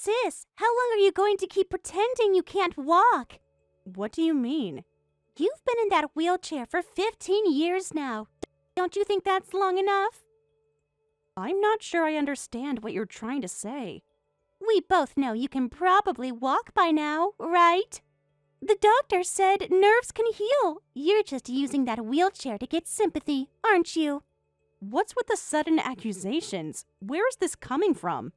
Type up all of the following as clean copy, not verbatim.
sis, how long are you going to keep pretending you can't walk? What do you mean? You've been in that wheelchair for 15 years now. Don't you think that's long enough? I'm not sure I understand what you're trying to say. We both know you can probably walk by now, right? The doctor said nerves can heal. You're just using that wheelchair to get sympathy, aren't you? What's with the sudden accusations? Where is this coming from?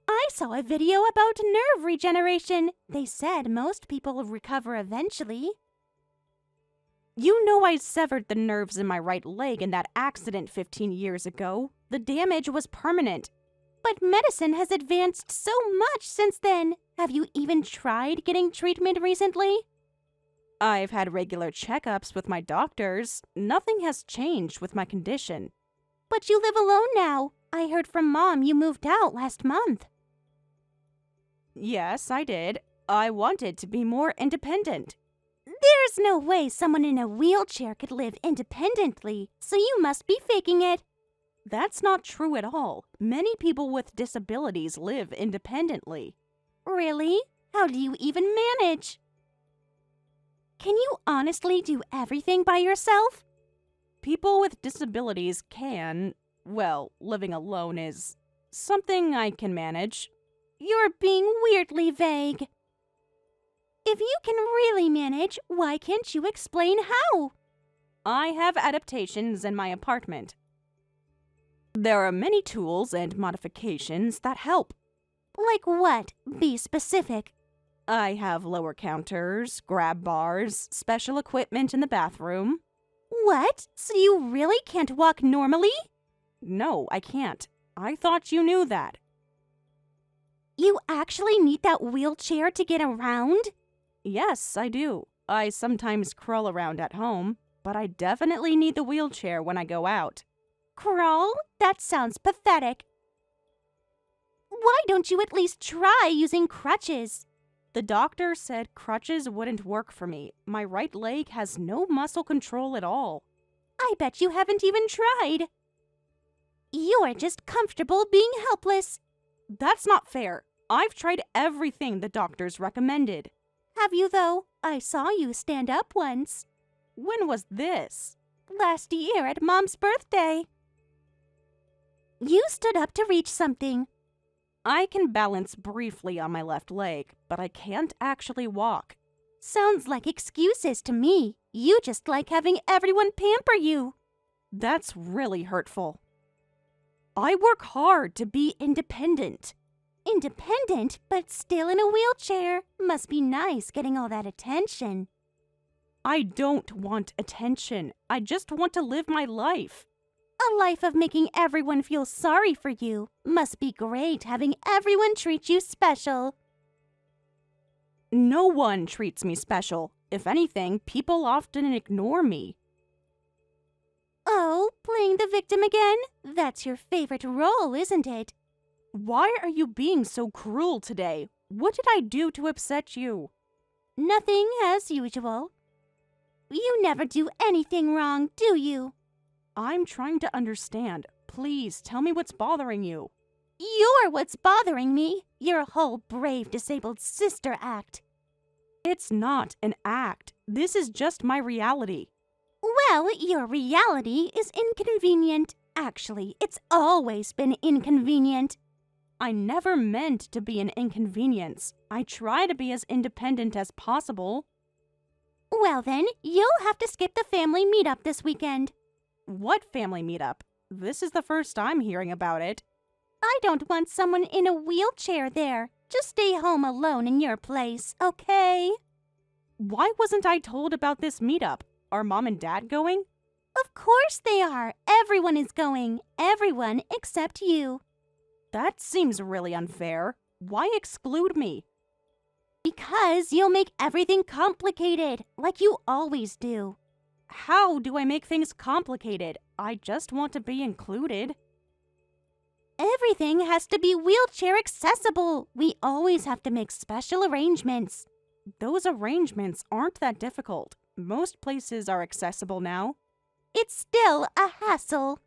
I saw a video about nerve regeneration. They said most people recover eventually. You know I severed the nerves in my right leg in that accident 15 years ago. The damage was permanent. But medicine has advanced so much since then. Have you even tried getting treatment recently? I've had regular checkups with my doctors. Nothing has changed with my condition. But you live alone now. I heard from Mom you moved out last month. Yes, I did. I wanted to be more independent. There's no way someone in a wheelchair could live independently, so you must be faking it. That's not true at all. Many people with disabilities live independently. Really? How do you even manage? Can you honestly do everything by yourself? People with disabilities can, well, living alone is something I can manage. You're being weirdly vague. If you can really manage, why can't you explain how? I have adaptations in my apartment. There are many tools and modifications that help. Like what? Be specific. I have lower counters, grab bars, special equipment in the bathroom. What? So you really can't walk normally? No, I can't. I thought you knew that. You actually need that wheelchair to get around? Yes, I do. I sometimes crawl around at home, but I definitely need the wheelchair when I go out. Crawl? That sounds pathetic. Why don't you at least try using crutches? The doctor said crutches wouldn't work for me. My right leg has no muscle control at all. I bet you haven't even tried. You're just comfortable being helpless. That's not fair. I've tried everything the doctors recommended. Have you, though? I saw you stand up once. When was this? Last year at Mom's birthday. You stood up to reach something. I can balance briefly on my left leg, but I can't actually walk. Sounds like excuses to me. You just like having everyone pamper you. That's really hurtful. I work hard to be independent. Independent, but still in a wheelchair. Must be nice getting all that attention. I don't want attention. I just want to live my life. A life of making everyone feel sorry for you. Must be great having everyone treat you special. No one treats me special. If anything, people often ignore me. Oh, playing the victim again? That's your favorite role, isn't it? Why are you being so cruel today? What did I do to upset you? Nothing, as usual. You never do anything wrong, do you? I'm trying to understand. Please tell me what's bothering you. You're what's bothering me. Your whole brave disabled sister act. It's not an act. This is just my reality. Well, your reality is inconvenient. Actually, it's always been inconvenient. I never meant to be an inconvenience. I try to be as independent as possible. Well then, you'll have to skip the family meetup this weekend. What family meetup? This is the first I'm hearing about it. I don't want someone in a wheelchair there. Just stay home alone in your place, okay? Why wasn't I told about this meetup? Are Mom and Dad going? Of course they are. Everyone is going. Everyone except you. That seems really unfair. Why exclude me? Because you'll make everything complicated, like you always do. How do I make things complicated? I just want to be included. Everything has to be wheelchair accessible. We always have to make special arrangements. Those arrangements aren't that difficult. Most places are accessible now. It's still a hassle.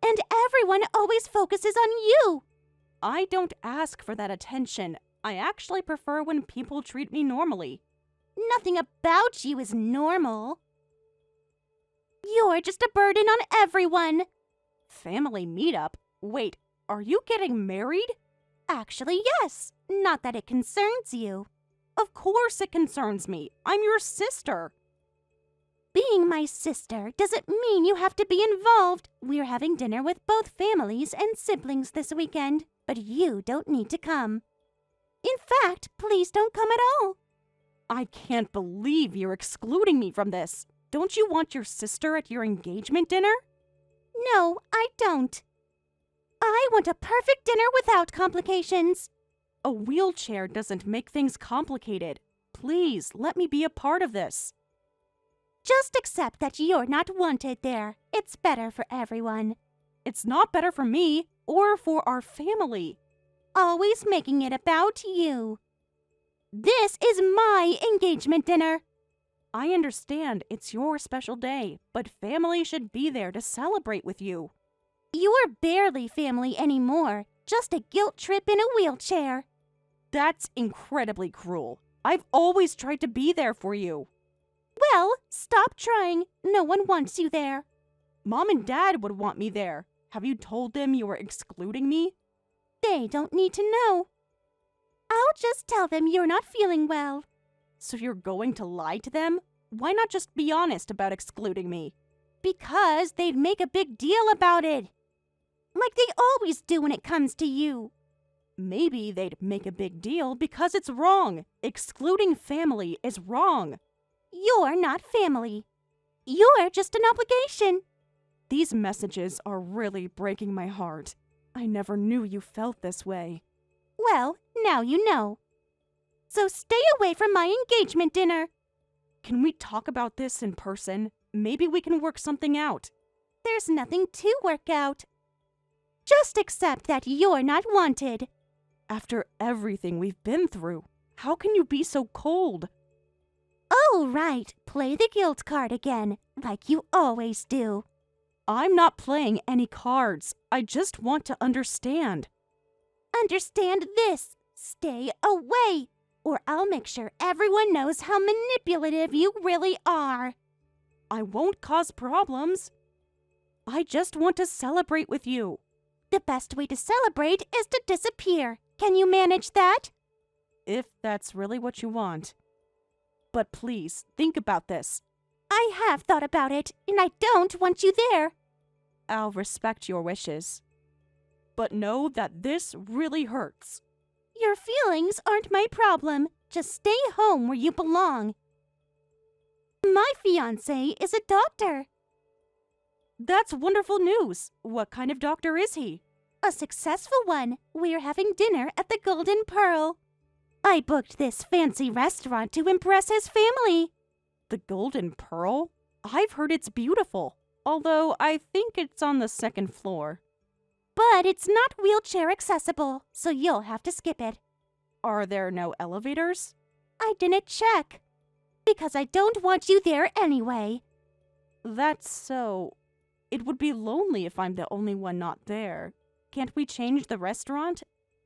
And everyone always focuses on you. I don't ask for that attention. I actually prefer when people treat me normally. Nothing about you is normal. You're just a burden on everyone. Family meetup? Wait, are you getting married? Actually, yes. Not that it concerns you. Of course it concerns me. I'm your sister. Being my sister doesn't mean you have to be involved. We're having dinner with both families and siblings this weekend, but you don't need to come. In fact, please don't come at all. I can't believe you're excluding me from this. Don't you want your sister at your engagement dinner? No, I don't. I want a perfect dinner without complications. A wheelchair doesn't make things complicated. Please, let me be a part of this. Just accept that you're not wanted there. It's better for everyone. It's not better for me or for our family. Always making it about you. This is my engagement dinner. I understand it's your special day, but family should be there to celebrate with you. You're barely family anymore. Just a guilt trip in a wheelchair. That's incredibly cruel. I've always tried to be there for you. Well, stop trying. No one wants you there. Mom and Dad would want me there. Have you told them you are excluding me? They don't need to know. I'll just tell them you're not feeling well. So you're going to lie to them? Why not just be honest about excluding me? Because they'd make a big deal about it. Like they always do when it comes to you. Maybe they'd make a big deal because it's wrong. Excluding family is wrong. You're not family. You're just an obligation. These messages are really breaking my heart. I never knew you felt this way. Well, now you know. So stay away from my engagement dinner. Can we talk about this in person? Maybe we can work something out. There's nothing to work out. Just accept that you're not wanted. After everything we've been through, how can you be so cold? Oh, right. Play the guilt card again, like you always do. I'm not playing any cards. I just want to understand. Understand this. Stay away, or I'll make sure everyone knows how manipulative you really are. I won't cause problems. I just want to celebrate with you. The best way to celebrate is to disappear. Can you manage that? If that's really what you want. But please, think about this. I have thought about it, and I don't want you there. I'll respect your wishes. But know that this really hurts. Your feelings aren't my problem. Just stay home where you belong. My fiancé is a doctor. That's wonderful news. What kind of doctor is he? A successful one. We're having dinner at the Golden Pearl. I booked this fancy restaurant to impress his family. The Golden Pearl? I've heard it's beautiful, although I think it's on the second floor. But it's not wheelchair accessible, so you'll have to skip it. Are there no elevators? I didn't check. Because I don't want you there anyway. That's so. It would be lonely if I'm the only one not there. Can't we change the restaurant?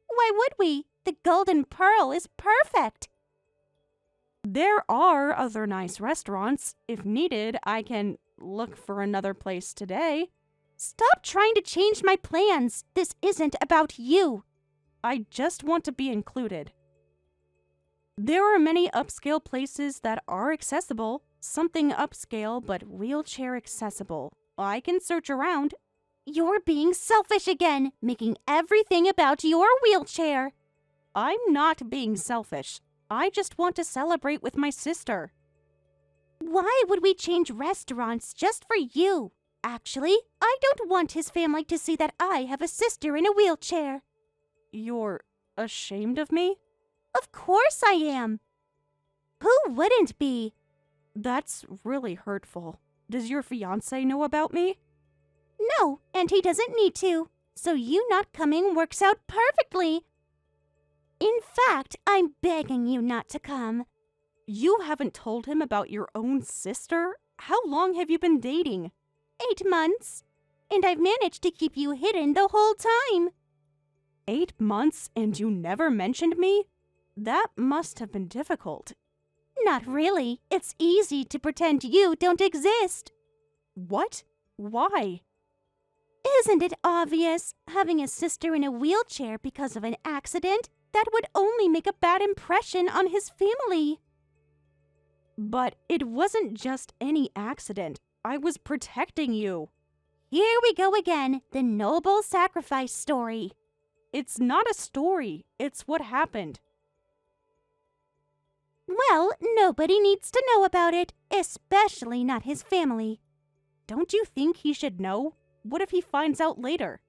Why would we? The Golden Pearl is perfect. There are other nice restaurants. If needed, I can look for another place today. Stop trying to change my plans. This isn't about you. I just want to be included. There are many upscale places that are accessible. Something upscale but wheelchair accessible. I can search around. You're being selfish again, making everything about your wheelchair. I'm not being selfish. I just want to celebrate with my sister. Why would we change restaurants just for you? Actually, I don't want his family to see that I have a sister in a wheelchair. You're ashamed of me? Of course I am. Who wouldn't be? That's really hurtful. Does your fiancé know about me? No, and he doesn't need to. So you not coming works out perfectly. In fact, I'm begging you not to come. You haven't told him about your own sister? How long have you been dating? 8 months. And I've managed to keep you hidden the whole time. 8 months and you never mentioned me? That must have been difficult. Not really. It's easy to pretend you don't exist. What? Why? Isn't it obvious? Having a sister in a wheelchair because of an accident, that would only make a bad impression on his family. But it wasn't just any accident. I was protecting you. Here we go again, the noble sacrifice story. It's not a story. It's what happened. Well, nobody needs to know about it, especially not his family. Don't you think he should know? What if he finds out later?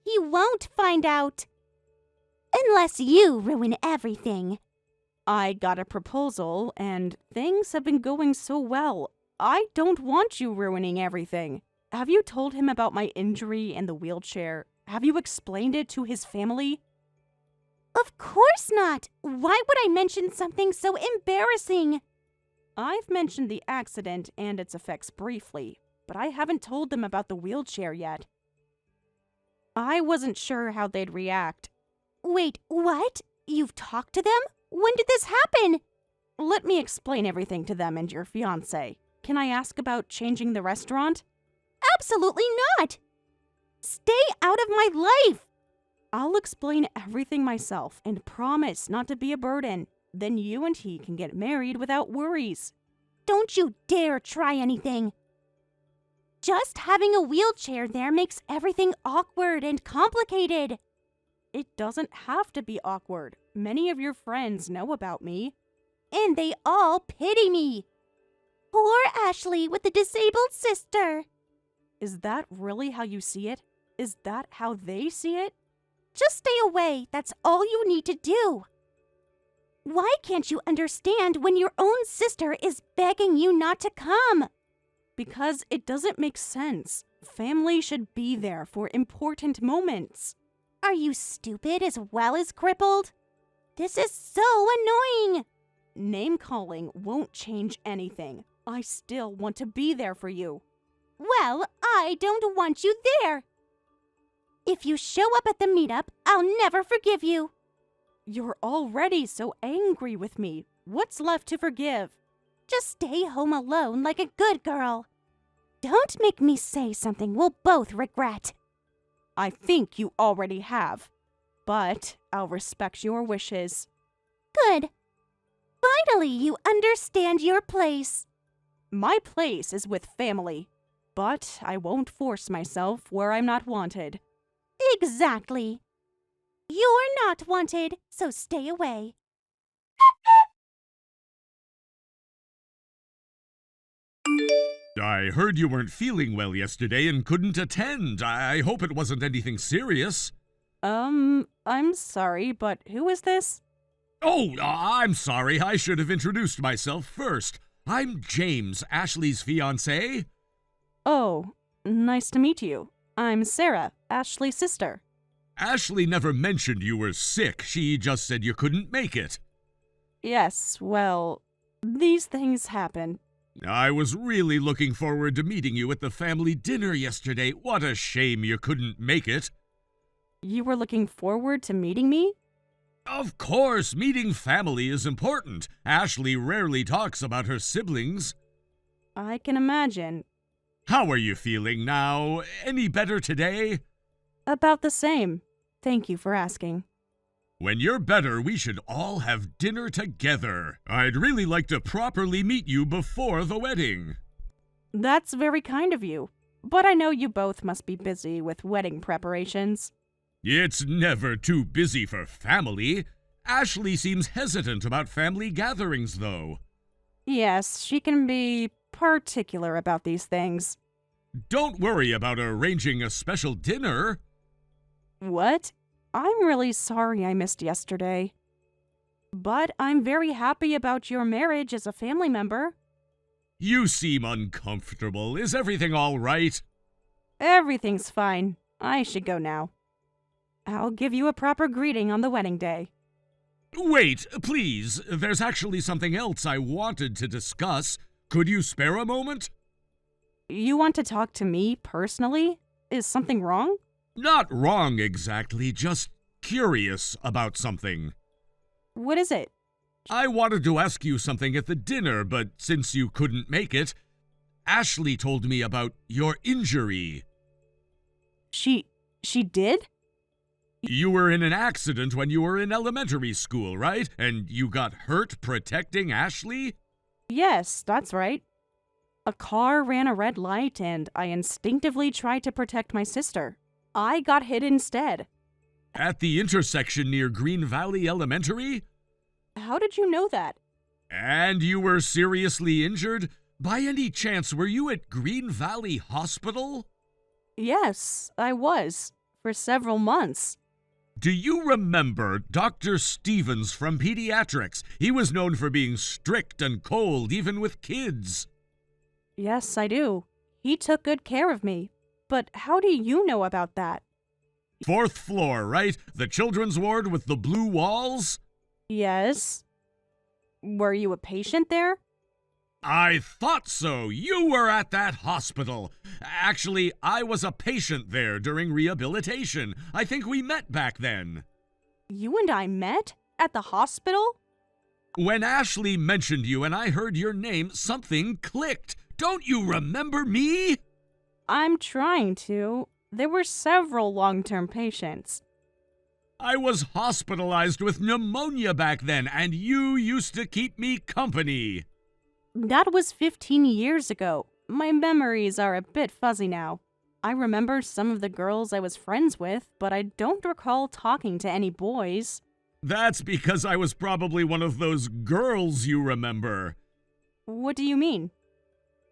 He won't find out. Unless you ruin everything. I got a proposal, and things have been going so well. I don't want you ruining everything. Have you told him about my injury and the wheelchair? Have you explained it to his family? Of course not. Why would I mention something so embarrassing? I've mentioned the accident and its effects briefly, but I haven't told them about the wheelchair yet. I wasn't sure how they'd react. Wait, what? You've talked to them? When did this happen? Let me explain everything to them and your fiancé. Can I ask about changing the restaurant? Absolutely not! Stay out of my life! I'll explain everything myself and promise not to be a burden. Then you and he can get married without worries. Don't you dare try anything. Just having a wheelchair there makes everything awkward and complicated. It doesn't have to be awkward. Many of your friends know about me. And they all pity me. Poor Ashley with a disabled sister. Is that really how you see it? Is that how they see it? Just stay away. That's all you need to do. Why can't you understand when your own sister is begging you not to come? Because it doesn't make sense. Family should be there for important moments. Are you stupid as well as crippled? This is so annoying. Name-calling won't change anything. I still want to be there for you. Well, I don't want you there. If you show up at the meetup, I'll never forgive you. You're already so angry with me. What's left to forgive? Just stay home alone like a good girl. Don't make me say something we'll both regret. I think you already have. But I'll respect your wishes. Good. Finally, you understand your place. My place is with family. But I won't force myself where I'm not wanted. Exactly. You're not wanted, so stay away. I heard you weren't feeling well yesterday and couldn't attend. I hope it wasn't anything serious. I'm sorry, but who is this? Oh, I'm sorry. I should have introduced myself first. I'm James, Ashley's fiancé. Oh, nice to meet you. I'm Sarah, Ashley's sister. Ashley never mentioned you were sick. She just said you couldn't make it. Yes, well, these things happen. I was really looking forward to meeting you at the family dinner yesterday. What a shame you couldn't make it. You were looking forward to meeting me? Of course, meeting family is important. Ashley rarely talks about her siblings. I can imagine. How are you feeling now? Any better today? About the same. Thank you for asking. When you're better, we should all have dinner together. I'd really like to properly meet you before the wedding. That's very kind of you. But I know you both must be busy with wedding preparations. It's never too busy for family. Ashley seems hesitant about family gatherings, though. Yes, she can be particular about these things. Don't worry about arranging a special dinner. What? I'm really sorry I missed yesterday. But I'm very happy about your marriage as a family member. You seem uncomfortable. Is everything all right? Everything's fine. I should go now. I'll give you a proper greeting on the wedding day. Wait, please. There's actually something else I wanted to discuss. Could you spare a moment? You want to talk to me personally? Is something wrong? Not wrong exactly, just curious about something. What is it? I wanted to ask you something at the dinner, but since you couldn't make it, Ashley told me about your injury. She did? You were in an accident when you were in elementary school, right? And you got hurt protecting Ashley? Yes, that's right. A car ran a red light and I instinctively tried to protect my sister. I got hit instead. At the intersection near Green Valley Elementary? How did you know that? And you were seriously injured? By any chance, were you at Green Valley Hospital? Yes, I was. For several months. Do you remember Dr. Stevens from Pediatrics? He was known for being strict and cold, even with kids. Yes, I do. He took good care of me. But how do you know about that? 4th floor, right? The children's ward with the blue walls? Yes. Were you a patient there? I thought so. You were at that hospital. Actually, I was a patient there during rehabilitation. I think we met back then. You and I met? At the hospital? When Ashley mentioned you and I heard your name, something clicked. Don't you remember me? I'm trying to. There were several long-term patients. I was hospitalized with pneumonia back then, and you used to keep me company. That was 15 years ago. My memories are a bit fuzzy now. I remember some of the girls I was friends with, but I don't recall talking to any boys. That's because I was probably one of those girls you remember. What do you mean?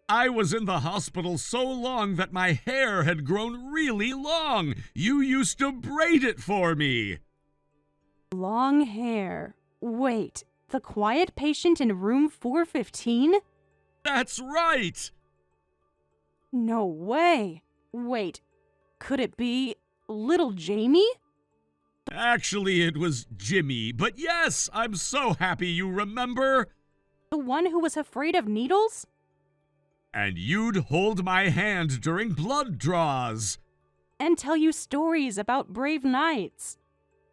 I was in the hospital so long that my hair had grown really long. You used to braid it for me. Long hair. Wait, the quiet patient in room 415? That's right. No way. Wait, could it be little Jamie? Actually, it was Jimmy, but yes, I'm so happy you remember. The one who was afraid of needles? And you'd hold my hand during blood draws. And tell you stories about brave knights.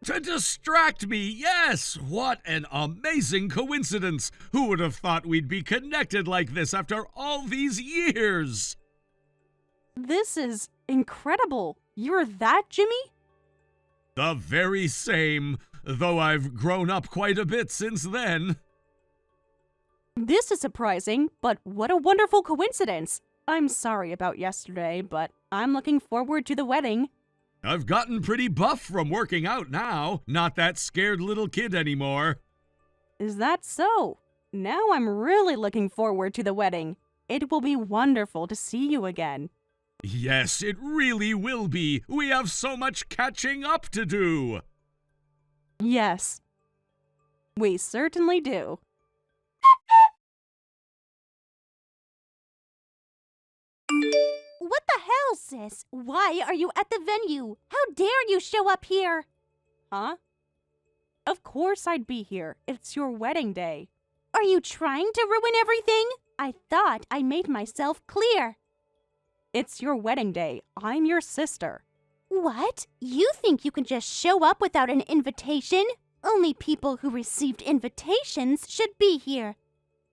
To distract me, yes! What an amazing coincidence! Who would have thought we'd be connected like this after all these years? This is incredible. You're that Jimmy? The very same, though I've grown up quite a bit since then. This is surprising, but what a wonderful coincidence. I'm sorry about yesterday, but I'm looking forward to the wedding. I've gotten pretty buff from working out now. Not that scared little kid anymore. Is that so? Now I'm really looking forward to the wedding. It will be wonderful to see you again. Yes, it really will be. We have so much catching up to do. Yes, we certainly do. What the hell, sis? Why are you at the venue? How dare you show up here? Huh? Of course I'd be here. It's your wedding day. Are you trying to ruin everything? I thought I made myself clear. It's your wedding day. I'm your sister. What? You think you can just show up without an invitation? Only people who received invitations should be here.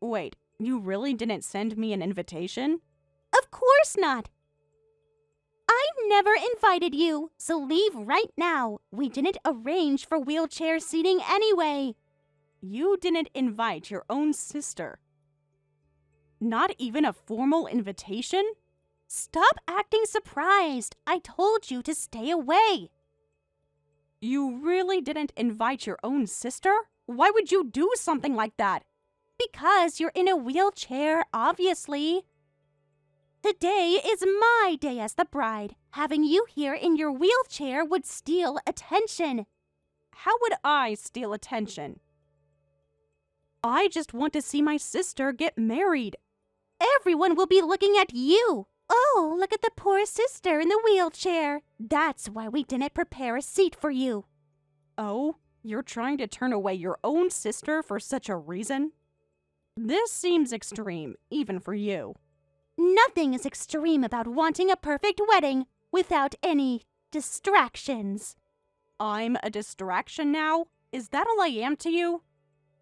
Wait, you really didn't send me an invitation? Of course not. I never invited you, so leave right now. We didn't arrange for wheelchair seating anyway. You didn't invite your own sister. Not even a formal invitation? Stop acting surprised. I told you to stay away. You really didn't invite your own sister? Why would you do something like that? Because you're in a wheelchair, obviously. Today is my day as the bride. Having you here in your wheelchair would steal attention. How would I steal attention? I just want to see my sister get married. Everyone will be looking at you. Oh, look at the poor sister in the wheelchair. That's why we didn't prepare a seat for you. Oh, you're trying to turn away your own sister for such a reason? This seems extreme, even for you. Nothing is extreme about wanting a perfect wedding without any distractions. I'm a distraction now? Is that all I am to you?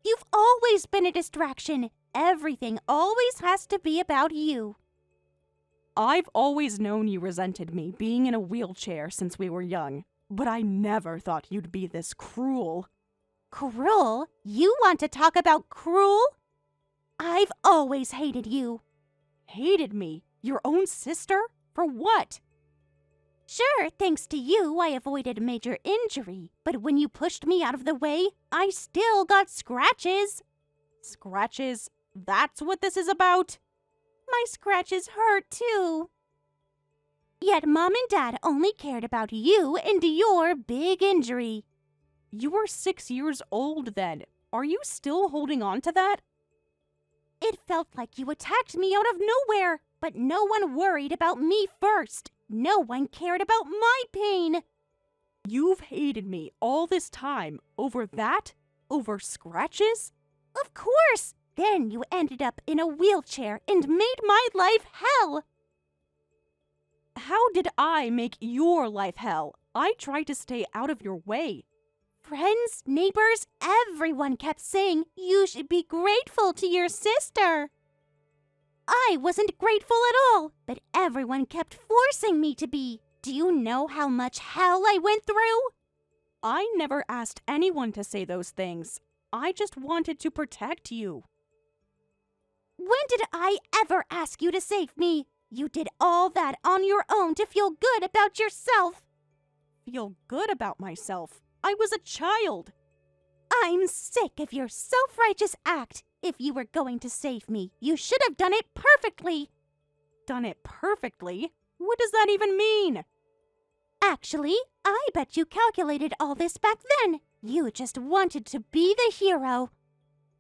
You've always been a distraction. Everything always has to be about you. I've always known you resented me being in a wheelchair since we were young, but I never thought you'd be this cruel. Cruel? You want to talk about cruel? I've always hated you. Hated me? Your own sister? For what? Sure, thanks to you, I avoided a major injury. But when you pushed me out of the way, I still got scratches. Scratches? That's what this is about? My scratches hurt, too. Yet Mom and Dad only cared about you and your big injury. You were 6 years old then. Are you still holding on to that? It felt like you attacked me out of nowhere, but no one worried about me first. No one cared about my pain. You've hated me all this time over that? Over scratches? Of course! Then you ended up in a wheelchair and made my life hell. How did I make your life hell? I tried to stay out of your way. Friends, neighbors, everyone kept saying you should be grateful to your sister. I wasn't grateful at all, but everyone kept forcing me to be. Do you know how much hell I went through? I never asked anyone to say those things. I just wanted to protect you. When did I ever ask you to save me? You did all that on your own to feel good about yourself. Feel good about myself? I was a child. I'm sick of your self-righteous act. If you were going to save me, you should have done it perfectly. Done it perfectly? What does that even mean? Actually, I bet you calculated all this back then. You just wanted to be the hero.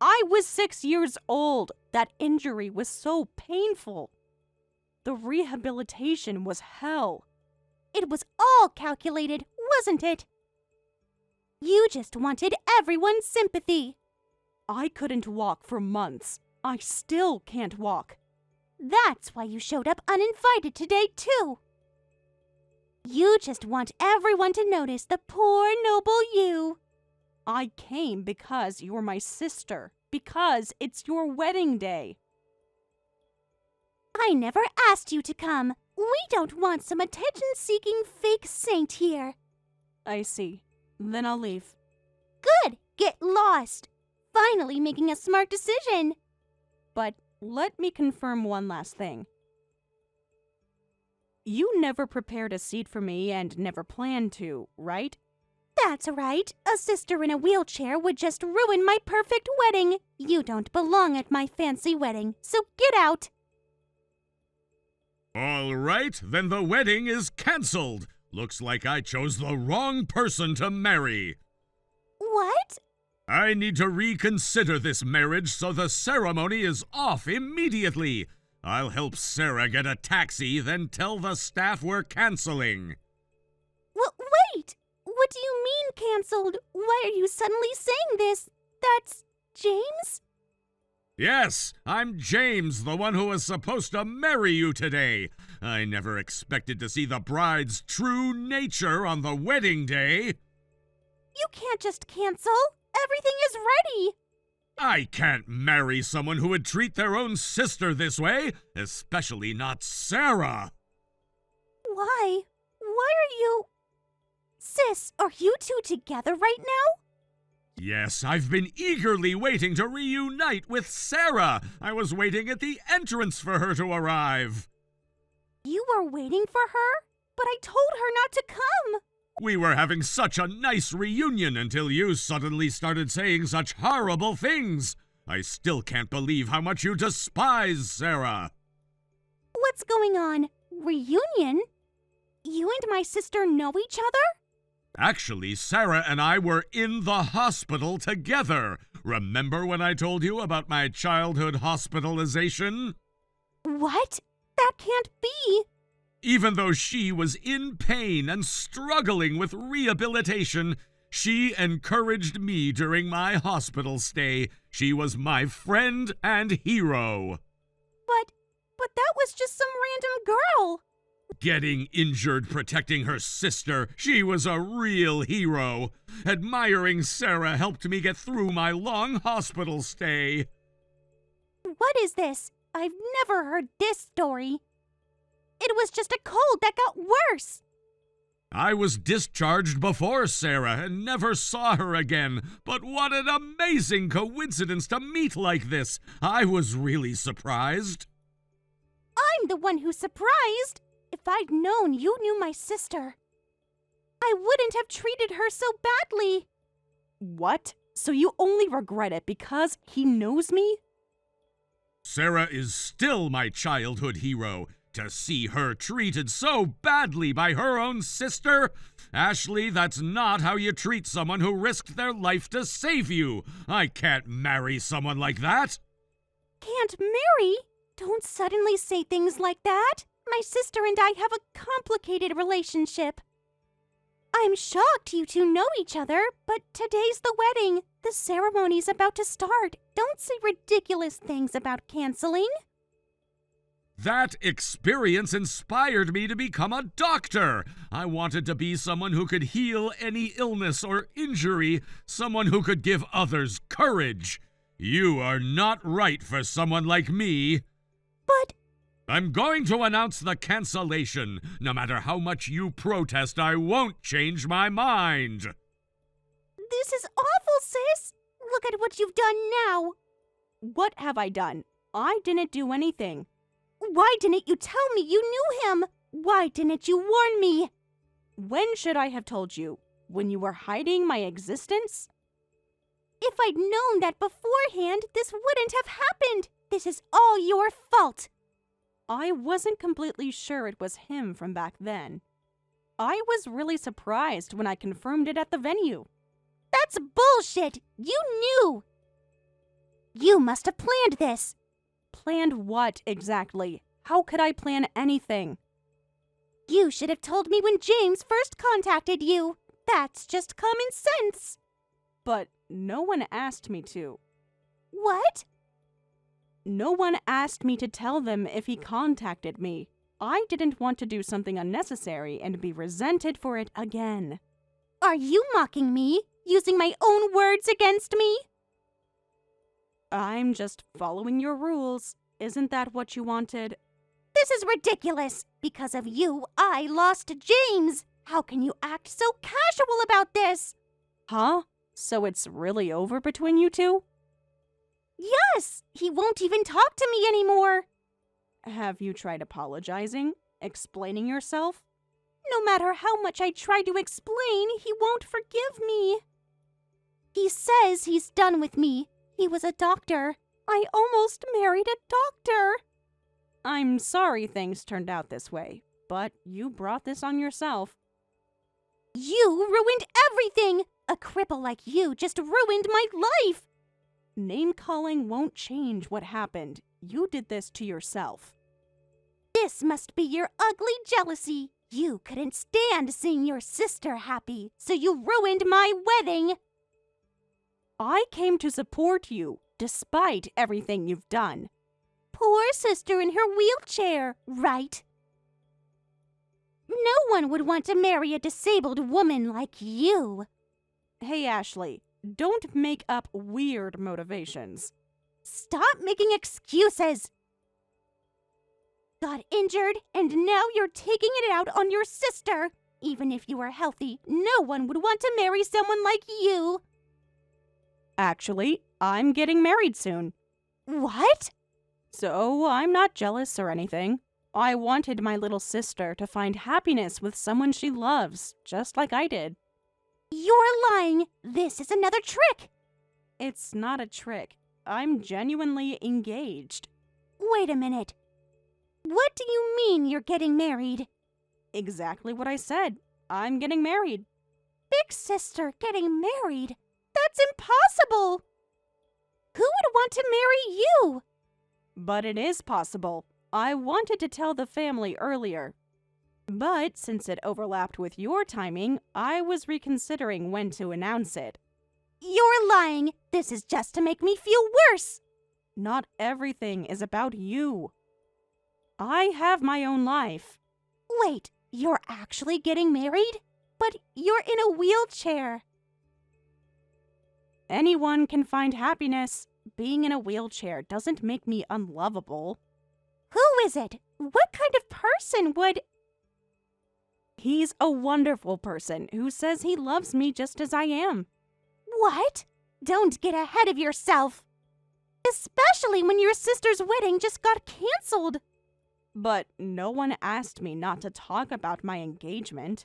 I was 6 years old. That injury was so painful. The rehabilitation was hell. It was all calculated, wasn't it? You just wanted everyone's sympathy. I couldn't walk for months. I still can't walk. That's why you showed up uninvited today, too. You just want everyone to notice the poor, noble you. I came because you're my sister. Because it's your wedding day. I never asked you to come. We don't want some attention-seeking fake saint here. I see. Then I'll leave. Good! Get lost! Finally making a smart decision. But let me confirm one last thing. You never prepared a seat for me and never planned to, right? That's right. A sister in a wheelchair would just ruin my perfect wedding. You don't belong at my fancy wedding, so get out. All right, then the wedding is cancelled. Looks like I chose the wrong person to marry. What? I need to reconsider this marriage, so the ceremony is off immediately. I'll help Sarah get a taxi, then tell the staff we're canceling. Wait! What do you mean canceled? Why are you suddenly saying this? That's James? Yes, I'm James, the one who was supposed to marry you today. I never expected to see the bride's true nature on the wedding day. You can't just cancel. Everything is ready. I can't marry someone who would treat their own sister this way, especially not Sarah. Why? Why are you... Sis, are you two together right now? Yes, I've been eagerly waiting to reunite with Sarah. I was waiting at the entrance for her to arrive. You were waiting for her? But I told her not to come. We were having such a nice reunion until you suddenly started saying such horrible things. I still can't believe how much you despise Sarah. What's going on? Reunion? You and my sister know each other? Actually, Sarah and I were in the hospital together. Remember when I told you about my childhood hospitalization? What? That can't be. Even though she was in pain and struggling with rehabilitation, she encouraged me during my hospital stay. She was my friend and hero. But that was just some random girl. Getting injured protecting her sister, she was a real hero. Admiring Sarah helped me get through my long hospital stay. What is this? I've never heard this story. It was just a cold that got worse. I was discharged before Sarah and never saw her again. But what an amazing coincidence to meet like this. I was really surprised. I'm the one who's surprised. If I'd known you knew my sister, I wouldn't have treated her so badly. What? So you only regret it because he knows me? Sarah is still my childhood hero. To see her treated so badly by her own sister? Ashley, that's not how you treat someone who risked their life to save you. I can't marry someone like that. Can't marry? Don't suddenly say things like that. My sister and I have a complicated relationship. I'm shocked you two know each other, but today's the wedding. The ceremony's about to start. Don't say ridiculous things about canceling. That experience inspired me to become a doctor. I wanted to be someone who could heal any illness or injury, someone who could give others courage. You are not right for someone like me. But I'm going to announce the cancellation. No matter how much you protest, I won't change my mind. this is awful, sis. Look at what you've done now. What have I done? I didn't do anything. Why didn't you tell me you knew him? Why didn't you warn me? When should I have told you? When you were hiding my existence? If I'd known that beforehand, this wouldn't have happened. This is all your fault. I wasn't completely sure it was him from back then. I was really surprised when I confirmed it at the venue. That's bullshit. You knew. You must have planned this. Planned what exactly? How could I plan anything? You should have told me when James first contacted you. That's just common sense. But no one asked me to. What? No one asked me to tell them if he contacted me. I didn't want to do something unnecessary and be resented for it again. Are you mocking me? Using my own words against me? I'm just following your rules. Isn't that what you wanted? This is ridiculous. Because of you, I lost James. How can you act so casual about this? Huh? So it's really over between you two? Yes! He won't even talk to me anymore. Have you tried apologizing? Explaining yourself? No matter how much I try to explain, he won't forgive me. He says he's done with me. He was a doctor. I almost married a doctor. I'm sorry things turned out this way, but you brought this on yourself. You ruined everything! A cripple like you just ruined my life! Name-calling won't change what happened. You did this to yourself. This must be your ugly jealousy. You couldn't stand seeing your sister happy, so you ruined my wedding. I came to support you, despite everything you've done. Poor sister in her wheelchair, right? No one would want to marry a disabled woman like you. Hey, Ashley, don't make up weird motivations. Stop making excuses. Got injured, and now you're taking it out on your sister. Even if you were healthy, no one would want to marry someone like you. Actually, I'm getting married soon. What? So I'm not jealous or anything. I wanted my little sister to find happiness with someone she loves, just like I did. You're lying. This is another trick. It's not a trick. I'm genuinely engaged. Wait a minute. What do you mean you're getting married? Exactly what I said. I'm getting married. Big sister getting married? That's impossible. Who would want to marry you? But it is possible. I wanted to tell the family earlier. But since it overlapped with your timing, I was reconsidering when to announce it. You're lying. This is just to make me feel worse. Not everything is about you. I have my own life. Wait, you're actually getting married? But you're in a wheelchair. Anyone can find happiness. Being in a wheelchair doesn't make me unlovable. Who is it? What kind of person would... He's a wonderful person who says he loves me just as I am. What? Don't get ahead of yourself. Especially when your sister's wedding just got canceled. But no one asked me not to talk about my engagement.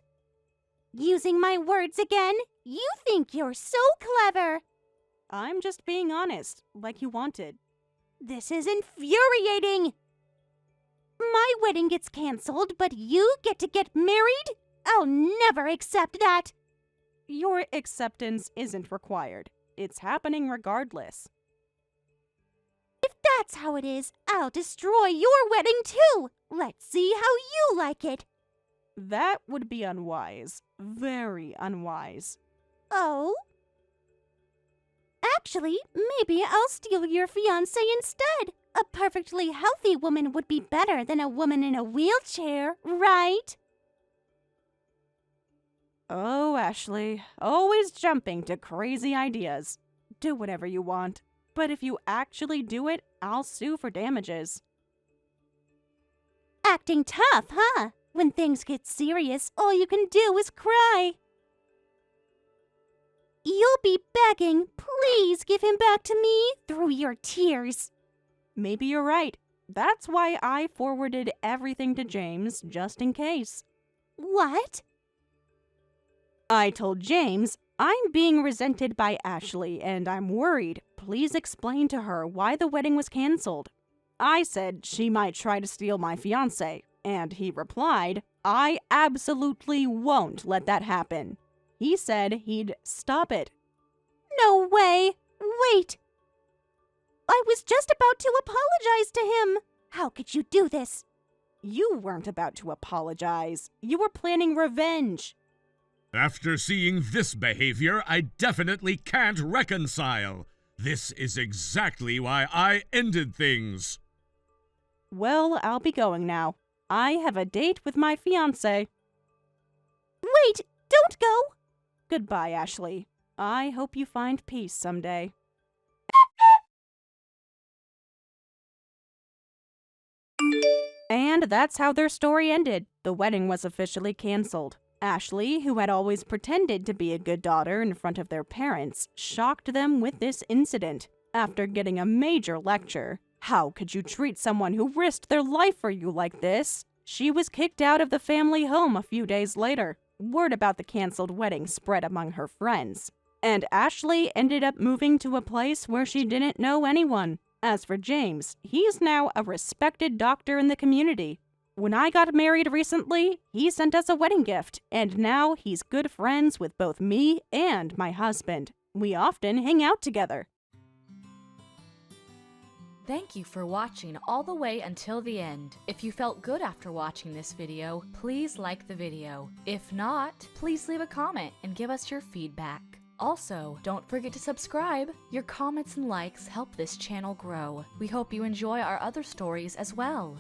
Using my words again? You think you're so clever. I'm just being honest, like you wanted. This is infuriating. My wedding gets canceled, but you get to get married? I'll never accept that. Your acceptance isn't required. It's happening regardless. If that's how it is, I'll destroy your wedding too. Let's see how you like it. That would be unwise. Very unwise. Oh? Actually, maybe I'll steal your fiancé instead. A perfectly healthy woman would be better than a woman in a wheelchair, right? Oh, Ashley, always jumping to crazy ideas. Do whatever you want. But if you actually do it, I'll sue for damages. Acting tough, huh? When things get serious, all you can do is cry. You'll be begging, please give him back to me, through your tears. Maybe you're right. That's why I forwarded everything to James, just in case. What? I told James, I'm being resented by Ashley and I'm worried. Please explain to her why the wedding was canceled. I said she might try to steal my fiancé, and he replied, I absolutely won't let that happen. He said he'd stop it. No way! Wait! I was just about to apologize to him. How could you do this? You weren't about to apologize. You were planning revenge. After seeing this behavior, I definitely can't reconcile. This is exactly why I ended things. Well, I'll be going now. I have a date with my fiancé. Wait! Don't go! Goodbye, Ashley. I hope you find peace someday. And that's how their story ended. The wedding was officially canceled. Ashley, who had always pretended to be a good daughter in front of their parents, shocked them with this incident. After getting a major lecture, how could you treat someone who risked their life for you like this? She was kicked out of the family home a few days later. Word about the canceled wedding spread among her friends. And Ashley ended up moving to a place where she didn't know anyone. As for James, he's now a respected doctor in the community. When I got married recently, he sent us a wedding gift, and now he's good friends with both me and my husband. We often hang out together. Thank you for watching all the way until the end. If you felt good after watching this video, please like the video. If not, please leave a comment and give us your feedback. Also, don't forget to subscribe. Your comments and likes help this channel grow. We hope you enjoy our other stories as well.